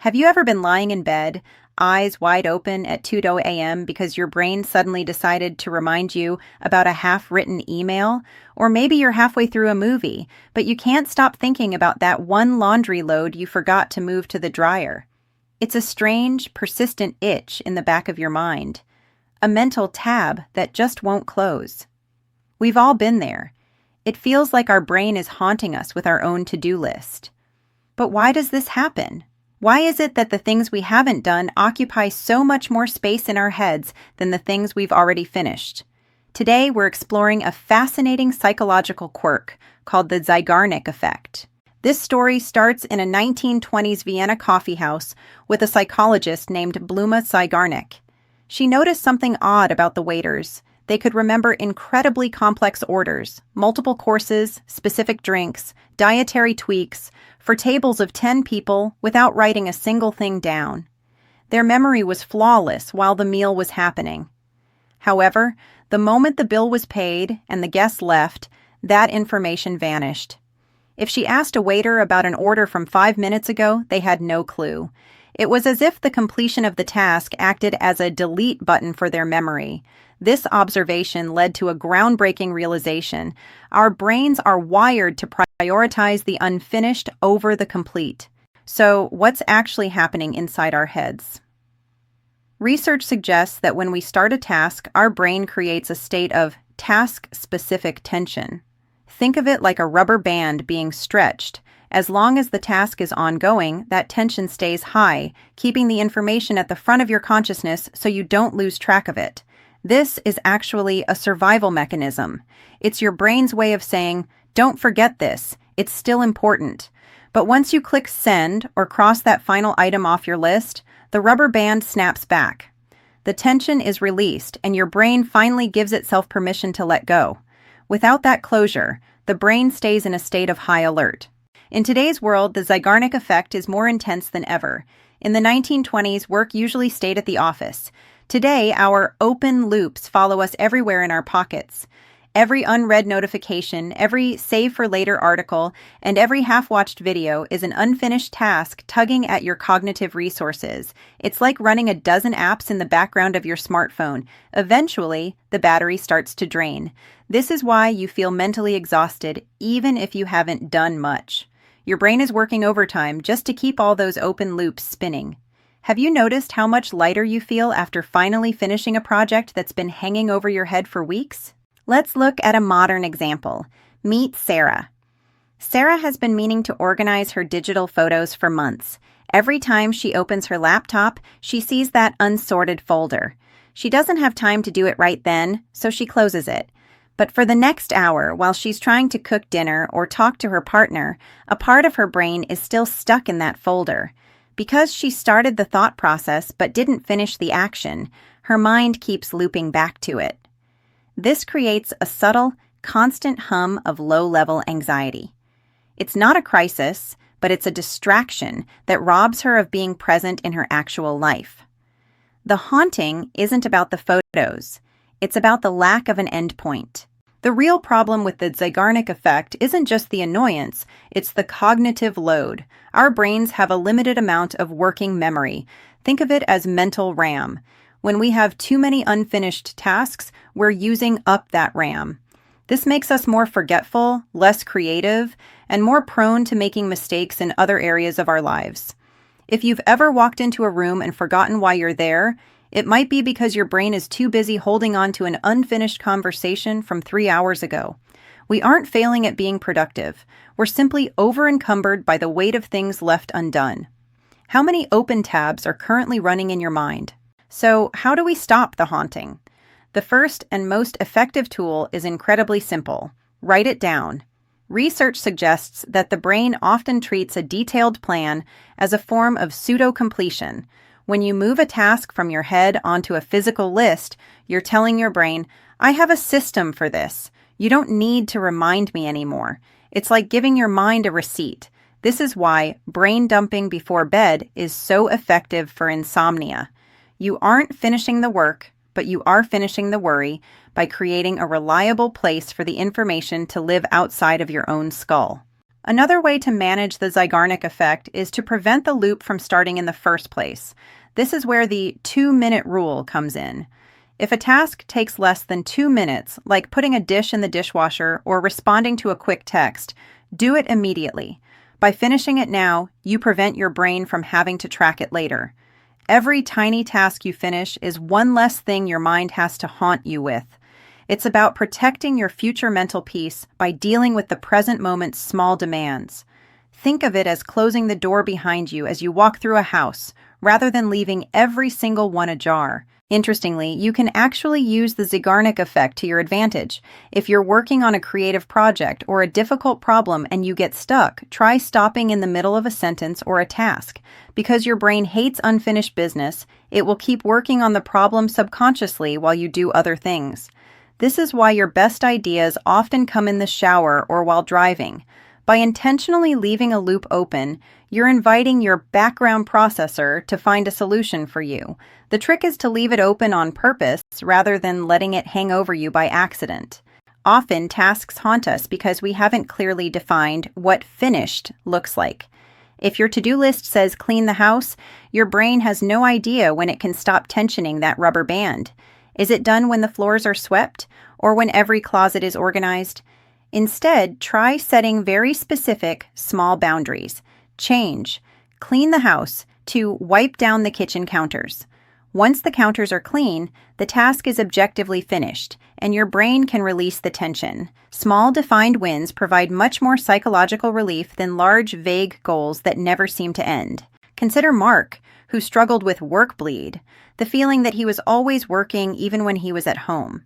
Have you ever been lying in bed, eyes wide open at 2 a.m. because your brain suddenly decided to remind you about a half-written email? Or maybe you're halfway through a movie, but you can't stop thinking about that one laundry load you forgot to move to the dryer. It's a strange, persistent itch in the back of your mind, a mental tab that just won't close. We've all been there. It feels like our brain is haunting us with our own to-do list. But why does this happen? Why is it that the things we haven't done occupy so much more space in our heads than the things we've already finished? Today, we're exploring a fascinating psychological quirk called the Zeigarnik Effect. This story starts in a 1920s Vienna coffeehouse with a psychologist named Bluma Zeigarnik. She noticed something odd about the waiters. They could remember incredibly complex orders, multiple courses, specific drinks, dietary tweaks, for tables of 10 people without writing a single thing down. Their memory was flawless while the meal was happening. However, the moment the bill was paid and the guests left, that information vanished. If she asked a waiter about an order from 5 minutes ago, they had no clue. It was as if the completion of the task acted as a delete button for their memory. This observation led to a groundbreaking realization. Our brains are wired to prioritize the unfinished over the complete. So, what's actually happening inside our heads? Research suggests that when we start a task, our brain creates a state of task-specific tension. Think of it like a rubber band being stretched. As long as the task is ongoing, that tension stays high, keeping the information at the front of your consciousness so you don't lose track of it. This is actually a survival mechanism. It's your brain's way of saying, don't forget this, it's still important. But once you click send or cross that final item off your list, the rubber band snaps back. The tension is released and your brain finally gives itself permission to let go. Without that closure, the brain stays in a state of high alert. In today's world, the Zeigarnik Effect is more intense than ever. In the 1920s, work usually stayed at the office. Today, our open loops follow us everywhere in our pockets. Every unread notification, every save-for-later article, and every half-watched video is an unfinished task tugging at your cognitive resources. It's like running a dozen apps in the background of your smartphone. Eventually, the battery starts to drain. This is why you feel mentally exhausted, even if you haven't done much. Your brain is working overtime just to keep all those open loops spinning. Have you noticed how much lighter you feel after finally finishing a project that's been hanging over your head for weeks? Let's look at a modern example. Meet Sarah. Sarah has been meaning to organize her digital photos for months. Every time she opens her laptop, she sees that unsorted folder. She doesn't have time to do it right then, so she closes it. But for the next hour, while she's trying to cook dinner or talk to her partner, a part of her brain is still stuck in that folder. Because she started the thought process but didn't finish the action, her mind keeps looping back to it. This creates a subtle, constant hum of low-level anxiety. It's not a crisis, but it's a distraction that robs her of being present in her actual life. The haunting isn't about the photos. It's about the lack of an endpoint. The real problem with the Zeigarnik Effect isn't just the annoyance, it's the cognitive load. Our brains have a limited amount of working memory. Think of it as mental RAM. When we have too many unfinished tasks, we're using up that RAM. This makes us more forgetful, less creative, and more prone to making mistakes in other areas of our lives. If you've ever walked into a room and forgotten why you're there, it might be because your brain is too busy holding on to an unfinished conversation from 3 hours ago. We aren't failing at being productive. We're simply over-encumbered by the weight of things left undone. How many open tabs are currently running in your mind? So, how do we stop the haunting? The first and most effective tool is incredibly simple. Write it down. Research suggests that the brain often treats a detailed plan as a form of pseudo-completion. When you move a task from your head onto a physical list, you're telling your brain, I have a system for this. You don't need to remind me anymore. It's like giving your mind a receipt. This is why brain dumping before bed is so effective for insomnia. You aren't finishing the work, but you are finishing the worry by creating a reliable place for the information to live outside of your own skull. Another way to manage the Zeigarnik effect is to prevent the loop from starting in the first place. This is where the 2-minute rule comes in. If a task takes less than 2 minutes, like putting a dish in the dishwasher or responding to a quick text, do it immediately. By finishing it now, you prevent your brain from having to track it later. Every tiny task you finish is one less thing your mind has to haunt you with. It's about protecting your future mental peace by dealing with the present moment's small demands. Think of it as closing the door behind you as you walk through a house, rather than leaving every single one ajar. Interestingly, you can actually use the Zeigarnik effect to your advantage. If you're working on a creative project or a difficult problem and you get stuck, try stopping in the middle of a sentence or a task. Because your brain hates unfinished business, it will keep working on the problem subconsciously while you do other things. This is why your best ideas often come in the shower or while driving. By intentionally leaving a loop open, you're inviting your background processor to find a solution for you. The trick is to leave it open on purpose rather than letting it hang over you by accident. Often, tasks haunt us because we haven't clearly defined what finished looks like. If your to-do list says clean the house, your brain has no idea when it can stop tensioning that rubber band. Is it done when the floors are swept or when every closet is organized? Instead, try setting very specific, small boundaries. Change clean the house to wipe down the kitchen counters. Once the counters are clean, the task is objectively finished, and your brain can release the tension. Small, defined wins provide much more psychological relief than large, vague goals that never seem to end. Consider Mark, who struggled with work bleed, the feeling that he was always working even when he was at home.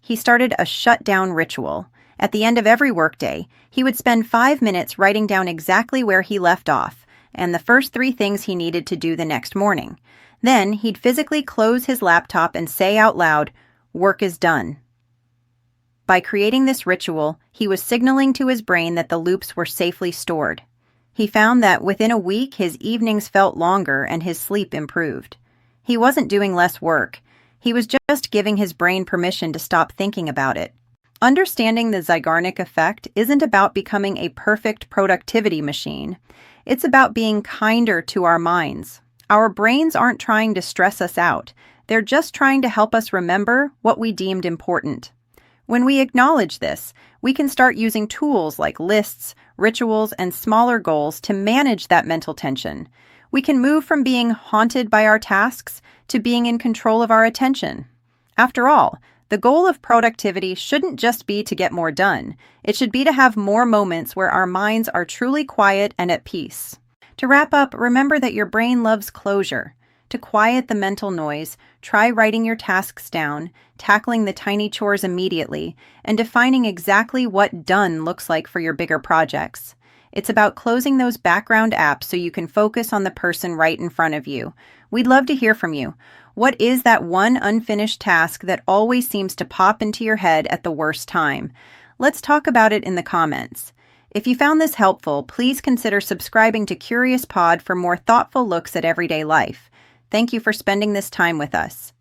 He started a shutdown ritual. At the end of every workday, he would spend 5 minutes writing down exactly where he left off and the first 3 things he needed to do the next morning. Then he'd physically close his laptop and say out loud, "Work is done." By creating this ritual, he was signaling to his brain that the loops were safely stored. He found that within a week, his evenings felt longer and his sleep improved. He wasn't doing less work. He was just giving his brain permission to stop thinking about it. Understanding the Zeigarnik effect isn't about becoming a perfect productivity machine. It's about being kinder to our minds. Our brains aren't trying to stress us out. They're just trying to help us remember what we deemed important. When we acknowledge this, we can start using tools like lists, rituals, and smaller goals to manage that mental tension. We can move from being haunted by our tasks to being in control of our attention. After all, the goal of productivity shouldn't just be to get more done. It should be to have more moments where our minds are truly quiet and at peace. To wrap up, remember that your brain loves closure. To quiet the mental noise, try writing your tasks down, tackling the tiny chores immediately, and defining exactly what done looks like for your bigger projects. It's about closing those background apps so you can focus on the person right in front of you. We'd love to hear from you. What is that one unfinished task that always seems to pop into your head at the worst time? Let's talk about it in the comments. If you found this helpful, please consider subscribing to Curious Pod for more thoughtful looks at everyday life. Thank you for spending this time with us.